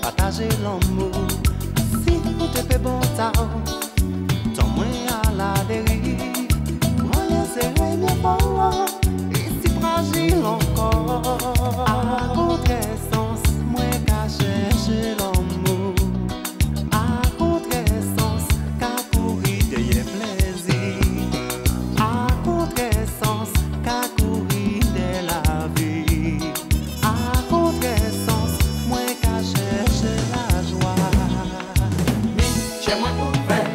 partager l'amour. Si vous te faites bon temps, tant moins à la dérive. Moi, c'est bien fort, et si fragile encore. À contresens, moi, qu'à chercher l'amour. À contresens, qu'à courir derrière plaisir. À contresens, qu'à courir de la vie. À contresens, moi, qu'à chercher la joie. Chez moi pour faire,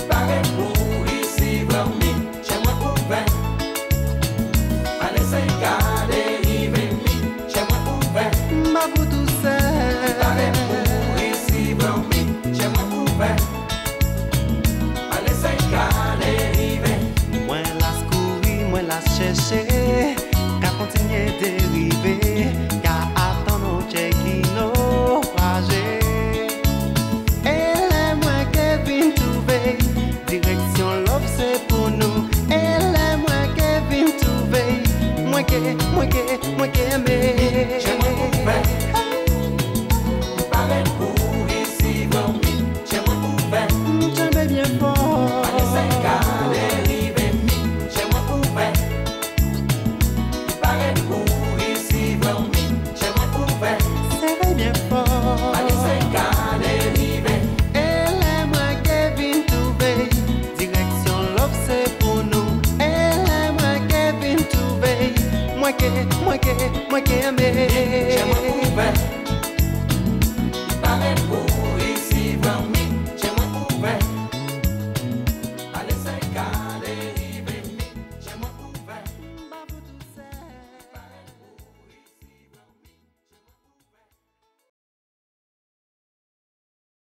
pareil pour ici, mi. Chez moi pour faire, allez c'est dériver, mi. Chez moi pour faire, Ma vous douceur, pareil pour ici, mi. Chez moi pour faire, allez c'est dériver. moi la courir, moi la chercher, qu'à continuer dériver, qu'à attendre nos qui naufragés. Elle est moins que vient trouver, direction love c'est pour nous. Elle est moins que vient trouver, moi que